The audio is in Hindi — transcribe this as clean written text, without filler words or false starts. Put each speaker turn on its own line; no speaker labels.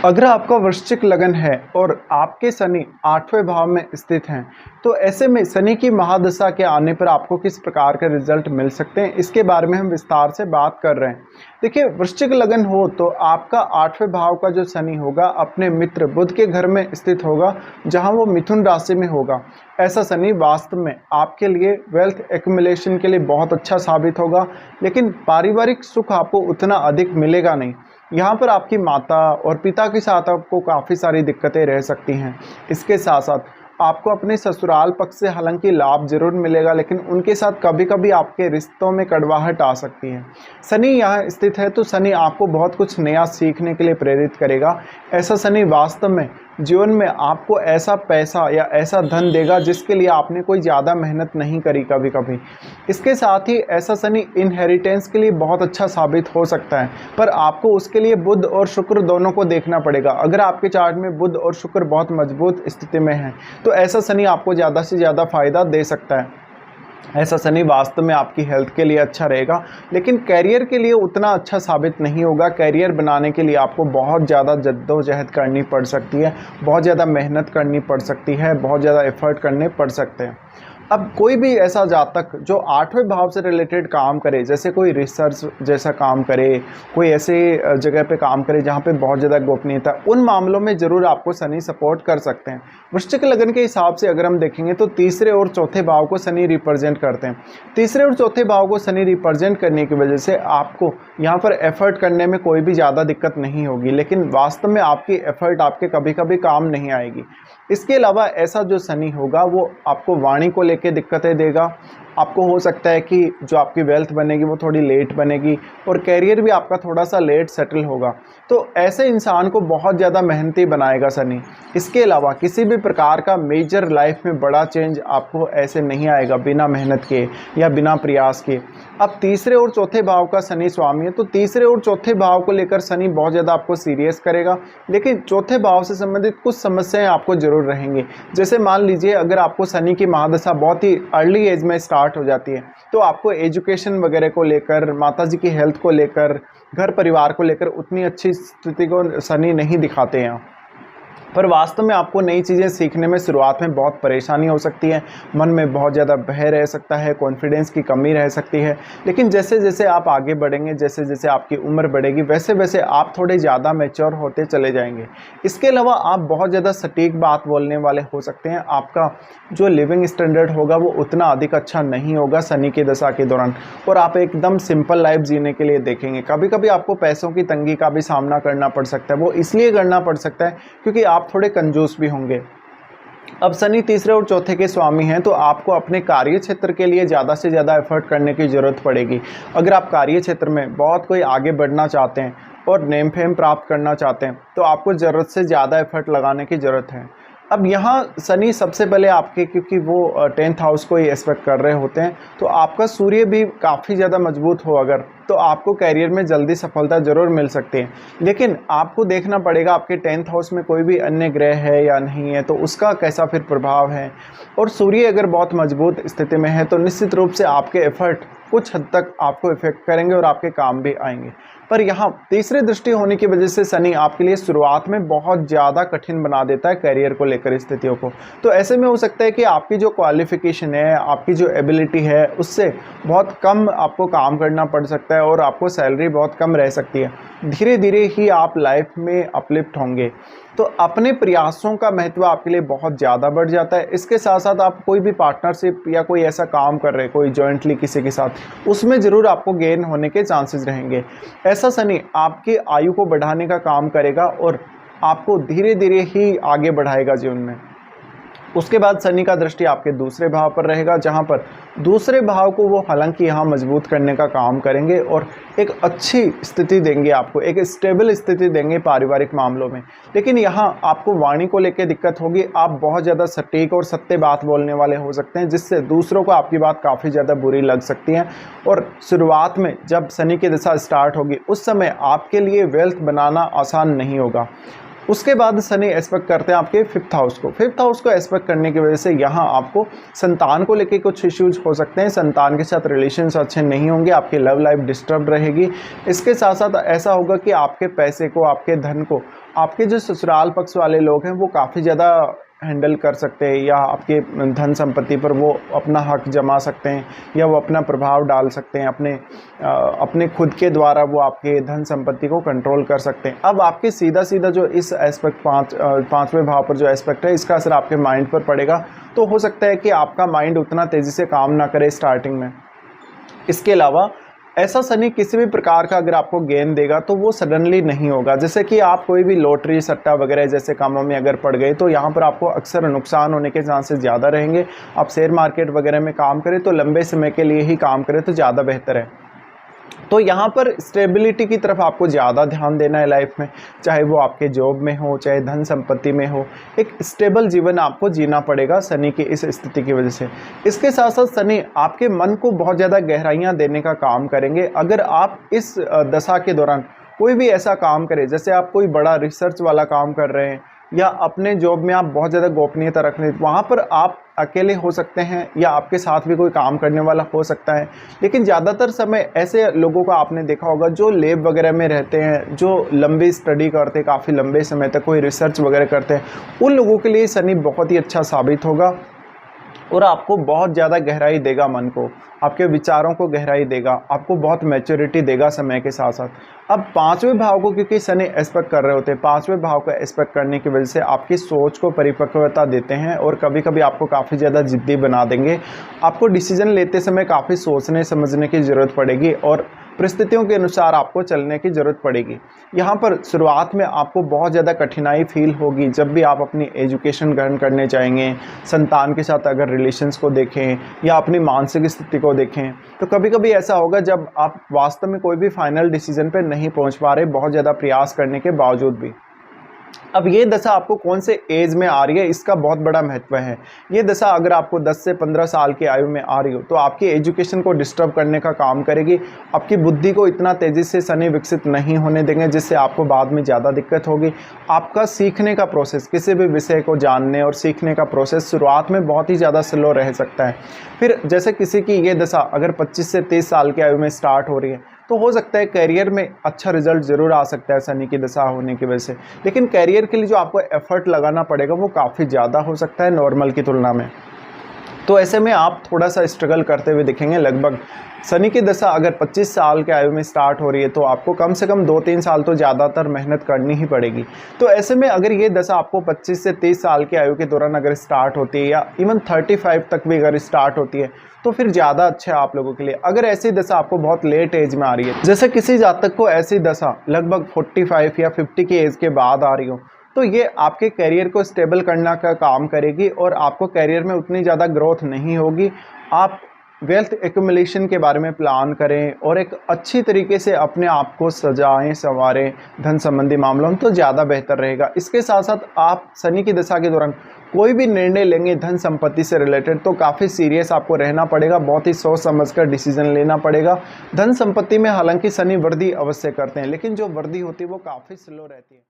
अगर आपका वृश्चिक लगन है और आपके शनि 8वें भाव में स्थित हैं, तो ऐसे में शनि की महादशा के आने पर आपको किस प्रकार के रिजल्ट मिल सकते हैं, इसके बारे में हम विस्तार से बात कर रहे हैं। देखिए, वृश्चिक लगन हो तो आपका 8वें भाव का जो शनि होगा अपने मित्र बुध के घर में स्थित होगा, जहां वो मिथुन राशि में होगा। ऐसा शनि वास्तव में आपके लिए वेल्थ एक्युमुलेशन के लिए बहुत अच्छा साबित होगा, लेकिन पारिवारिक सुख आपको उतना अधिक मिलेगा नहीं। यहाँ पर आपकी माता और पिता के साथ आपको काफ़ी सारी दिक्कतें रह सकती हैं। इसके साथ साथ आपको अपने ससुराल पक्ष से हालांकि लाभ जरूर मिलेगा, लेकिन उनके साथ कभी कभी आपके रिश्तों में कड़वाहट आ सकती है। शनि यहाँ स्थित है तो शनि आपको बहुत कुछ नया सीखने के लिए प्रेरित करेगा। ऐसा शनि वास्तव में जीवन में आपको ऐसा पैसा या ऐसा धन देगा जिसके लिए आपने कोई ज़्यादा मेहनत नहीं करी कभी कभी। इसके साथ ही ऐसा शनि इनहेरिटेंस के लिए बहुत अच्छा साबित हो सकता है, पर आपको उसके लिए बुध और शुक्र दोनों को देखना पड़ेगा। अगर आपके चार्ट में बुध और शुक्र बहुत मजबूत स्थिति में है तो ऐसा शनि आपको ज़्यादा से ज़्यादा फायदा दे सकता है। ऐसा शनि वास्तव में आपकी हेल्थ के लिए अच्छा रहेगा, लेकिन कैरियर के लिए उतना अच्छा साबित नहीं होगा। कैरियर बनाने के लिए आपको बहुत ज़्यादा जद्दोजहद करनी पड़ सकती है, बहुत ज़्यादा मेहनत करनी पड़ सकती है, बहुत ज़्यादा एफर्ट करने पड़ सकते हैं। अब कोई भी ऐसा जातक जो 8वें भाव से रिलेटेड काम करे, जैसे कोई रिसर्च जैसा काम करे, कोई ऐसे जगह पे काम करे जहाँ पे बहुत ज़्यादा गोपनीयता, उन मामलों में ज़रूर आपको शनि सपोर्ट कर सकते हैं। वृश्चिक लगन के हिसाब से अगर हम देखेंगे तो तीसरे और चौथे भाव को शनि रिप्रेजेंट करते हैं। तीसरे और चौथे भाव को शनि रिप्रेजेंट करने की वजह से आपको यहाँ पर एफर्ट करने में कोई भी ज़्यादा दिक्कत नहीं होगी, लेकिन वास्तव में आपकी एफर्ट आपके कभी कभी काम नहीं आएगी। इसके अलावा ऐसा जो शनि होगा वो आपको वाणी को लेकर दिक्कतें देगा। आपको हो सकता है कि जो आपकी वेल्थ बनेगी वो थोड़ी लेट बनेगी और कैरियर भी आपका थोड़ा सा लेट सेटल होगा। तो ऐसे इंसान को बहुत ज़्यादा मेहनती बनाएगा शनि। इसके अलावा किसी भी प्रकार का मेजर लाइफ में बड़ा चेंज आपको ऐसे नहीं आएगा बिना मेहनत के या बिना प्रयास के। अब तीसरे और चौथे भाव का शनि स्वामी है, तो तीसरे और चौथे भाव को लेकर शनि बहुत ज़्यादा आपको सीरियस करेगा, लेकिन चौथे भाव से संबंधित कुछ समस्याएं आपको जरूर रहेंगी। जैसे मान लीजिए अगर आपको शनि की महादशा बहुत ही अर्ली एज में स्टार्ट हो जाती है तो आपको एजुकेशन वगैरह को लेकर, माताजी की हेल्थ को लेकर, घर परिवार को लेकर उतनी अच्छी स्थिति को शनि नहीं दिखाते हैं। पर वास्तव में आपको नई चीज़ें सीखने में शुरुआत में बहुत परेशानी हो सकती है, मन में बहुत ज़्यादा भय रह सकता है, कॉन्फिडेंस की कमी रह सकती है। लेकिन जैसे जैसे आप आगे बढ़ेंगे, जैसे जैसे आपकी उम्र बढ़ेगी, वैसे वैसे आप थोड़े ज़्यादा मैच्योर होते चले जाएंगे। इसके अलावा आप बहुत ज़्यादा सटीक बात बोलने वाले हो सकते हैं। आपका जो लिविंग स्टैंडर्ड होगा वो उतना अधिक अच्छा नहीं होगा शनि की दशा के दौरान, और आप एकदम सिंपल लाइफ जीने के लिए देखेंगे। कभी कभी आपको पैसों की तंगी का भी सामना करना पड़ सकता है। वो इसलिए करना पड़ सकता है क्योंकि आप थोड़े कंजूस भी होंगे। अब शनि तीसरे और चौथे के स्वामी हैं तो आपको अपने कार्य क्षेत्र के लिए ज़्यादा से ज़्यादा एफर्ट करने की ज़रूरत पड़ेगी। अगर आप कार्य क्षेत्र में बहुत कोई आगे बढ़ना चाहते हैं और नेम फेम प्राप्त करना चाहते हैं तो आपको ज़रूरत से ज़्यादा एफर्ट लगाने की ज़रूरत है। अब यहाँ शनि सबसे पहले आपके, क्योंकि वो 10th हाउस को ही एस्पेक्ट कर रहे होते हैं, तो आपका सूर्य भी काफ़ी ज़्यादा मजबूत हो अगर, तो आपको कैरियर में जल्दी सफलता जरूर मिल सकती है। लेकिन आपको देखना पड़ेगा आपके 10th हाउस में कोई भी अन्य ग्रह है या नहीं है, तो उसका कैसा फिर प्रभाव है। और सूर्य अगर बहुत मजबूत स्थिति में है तो निश्चित रूप से आपके एफर्ट कुछ हद तक आपको इफेक्ट करेंगे और आपके काम भी आएंगे। पर यहाँ तीसरी दृष्टि होने की वजह से शनि आपके लिए शुरुआत में बहुत ज़्यादा कठिन बना देता है कैरियर को लेकर स्थितियों को। तो ऐसे में हो सकता है कि आपकी जो क्वालिफिकेशन है, आपकी जो एबिलिटी है, उससे बहुत कम आपको काम करना पड़ सकता है और आपको सैलरी बहुत कम रह सकती है। धीरे धीरे ही आप लाइफ में अपलिफ्ट होंगे, तो अपने प्रयासों का महत्व आपके लिए बहुत ज़्यादा बढ़ जाता है। इसके साथ साथ आप कोई भी पार्टनरशिप या कोई ऐसा काम कर रहे हैं कोई जॉइंटली किसी के साथ, उसमें ज़रूर आपको गेन होने के चांसेस रहेंगे। ऐसा शनि आपकी आयु को बढ़ाने का काम करेगा और आपको धीरे धीरे ही आगे बढ़ाएगा जीवन में। उसके बाद शनि का दृष्टि आपके दूसरे भाव पर रहेगा, जहां पर दूसरे भाव को वो हालांकि यहाँ मजबूत करने का काम करेंगे और एक अच्छी स्थिति देंगे, आपको एक स्टेबल स्थिति देंगे पारिवारिक मामलों में। लेकिन यहाँ आपको वाणी को लेकर दिक्कत होगी। आप बहुत ज़्यादा सटीक और सत्य बात बोलने वाले हो सकते हैं, जिससे दूसरों को आपकी बात काफ़ी ज़्यादा बुरी लग सकती है। और शुरुआत में जब शनि की दशा स्टार्ट होगी उस समय आपके लिए वेल्थ बनाना आसान नहीं होगा। उसके बाद शनि एस्पेक्ट करते हैं आपके 5th हाउस को। 5th हाउस को एस्पेक्ट करने की वजह से यहाँ आपको संतान को लेके कुछ इश्यूज हो सकते हैं। संतान के साथ रिलेशंस अच्छे नहीं होंगे, आपकी लव लाइफ डिस्टर्ब रहेगी। इसके साथ साथ ऐसा होगा कि आपके पैसे को, आपके धन को आपके जो ससुराल पक्ष वाले लोग हैं वो काफ़ी ज़्यादा हैंडल कर सकते हैं, या आपके धन संपत्ति पर वो अपना हक जमा सकते हैं, या वो अपना प्रभाव डाल सकते हैं, अपने खुद के द्वारा वो आपके धन संपत्ति को कंट्रोल कर सकते हैं। अब आपके सीधा सीधा जो इस एस्पेक्ट पाँचवें भाव पर जो एस्पेक्ट है, इसका असर आपके माइंड पर पड़ेगा। तो हो सकता है कि आपका माइंड उतना तेज़ी से काम ना करे स्टार्टिंग में। इसके अलावा ऐसा शनि किसी भी प्रकार का अगर आपको गेन देगा तो वो सडनली नहीं होगा। जैसे कि आप कोई भी लॉटरी, सट्टा वगैरह जैसे कामों में अगर पड़ गए तो यहाँ पर आपको अक्सर नुकसान होने के चांसेस ज़्यादा रहेंगे। आप शेयर मार्केट वगैरह में काम करें तो लंबे समय के लिए ही काम करें तो ज़्यादा बेहतर है। तो यहाँ पर स्टेबिलिटी की तरफ आपको ज़्यादा ध्यान देना है लाइफ में, चाहे वो आपके जॉब में हो, चाहे धन संपत्ति में हो। एक स्टेबल जीवन आपको जीना पड़ेगा शनि की इस स्थिति की वजह से। इसके साथ साथ शनि आपके मन को बहुत ज़्यादा गहराइयाँ देने का काम करेंगे। अगर आप इस दशा के दौरान कोई भी ऐसा काम करें, जैसे आप कोई बड़ा रिसर्च वाला काम कर रहे हैं, या अपने जॉब में आप बहुत ज़्यादा गोपनीयता रख रहे हैं, वहाँ पर आप अकेले हो सकते हैं या आपके साथ भी कोई काम करने वाला हो सकता है। लेकिन ज़्यादातर समय ऐसे लोगों को आपने देखा होगा जो लैब वगैरह में रहते हैं, जो लंबी स्टडी करते हैं, काफ़ी लंबे समय तक कोई रिसर्च वगैरह करते हैं, उन लोगों के लिए शनि बहुत ही अच्छा साबित होगा और आपको बहुत ज़्यादा गहराई देगा मन को, आपके विचारों को गहराई देगा, आपको बहुत मैच्योरिटी देगा समय के साथ साथ। अब पाँचवें भाव को क्योंकि शनि एस्पेक्ट कर रहे होते हैं, पाँचवें भाव को एस्पेक्ट करने की वजह से आपकी सोच को परिपक्वता देते हैं और कभी कभी आपको काफ़ी ज़्यादा जिद्दी बना देंगे। आपको डिसीजन लेते समय काफ़ी सोचने समझने की ज़रूरत पड़ेगी और परिस्थितियों के अनुसार आपको चलने की ज़रूरत पड़ेगी। यहाँ पर शुरुआत में आपको बहुत ज़्यादा कठिनाई फील होगी जब भी आप अपनी एजुकेशन ग्रहण करने चाहेंगे, संतान के साथ अगर रिलेशंस को देखें या अपनी मानसिक स्थिति को देखें, तो कभी कभी ऐसा होगा जब आप वास्तव में कोई भी फाइनल डिसीजन पर नहीं पहुँच पा रहे, बहुत ज़्यादा प्रयास करने के बावजूद भी। अब ये दशा आपको कौन से एज में आ रही है, इसका बहुत बड़ा महत्व है। ये दशा अगर आपको 10 से 15 साल की आयु में आ रही हो तो आपकी एजुकेशन को डिस्टर्ब करने का काम करेगी। आपकी बुद्धि को इतना तेज़ी से शनि विकसित नहीं होने देंगे जिससे आपको बाद में ज़्यादा दिक्कत होगी। आपका सीखने का प्रोसेस, किसी भी विषय को जानने और सीखने का प्रोसेस शुरुआत में बहुत ही ज़्यादा स्लो रह सकता है। फिर जैसे किसी की ये दशा अगर 25 से 30 साल की आयु में स्टार्ट हो रही है तो हो सकता है करियर में अच्छा रिजल्ट ज़रूर आ सकता है शनि की दशा होने की वजह से। लेकिन करियर के लिए जो आपको एफर्ट लगाना पड़ेगा वो काफ़ी ज़्यादा हो सकता है नॉर्मल की तुलना में। तो ऐसे में आप थोड़ा सा स्ट्रगल करते हुए दिखेंगे। लगभग शनि की दशा अगर 25 साल के आयु में स्टार्ट हो रही है तो आपको कम से कम 2-3 साल तो ज़्यादातर मेहनत करनी ही पड़ेगी। तो ऐसे में अगर ये दशा आपको 25 से 30 साल की आयु के दौरान अगर स्टार्ट होती है या इवन 35 तक भी अगर स्टार्ट होती है तो फिर ज़्यादा अच्छा है आप लोगों के लिए। अगर ऐसी दशा आपको बहुत लेट एज में आ रही है, जैसे किसी जातक को ऐसी दशा लगभग 45 या 50 की एज के बाद आ रही हो, तो ये आपके करियर को स्टेबल करने का काम करेगी और आपको करियर में उतनी ज़्यादा ग्रोथ नहीं होगी। आप वेल्थ एक्यूमुलेशन के बारे में प्लान करें और एक अच्छी तरीके से अपने आप को सजाएं संवारें धन संबंधी मामलों में तो ज़्यादा बेहतर रहेगा। इसके साथ साथ आप शनि की दशा के दौरान कोई भी निर्णय लेंगे धन संपत्ति से रिलेटेड तो काफ़ी सीरियस आपको रहना पड़ेगा, बहुत ही सोच समझकर डिसीजन लेना पड़ेगा। धन संपत्ति में हालांकि शनि वृद्धि अवश्य करते हैं, लेकिन जो वृद्धि होती है वो काफ़ी स्लो रहती है।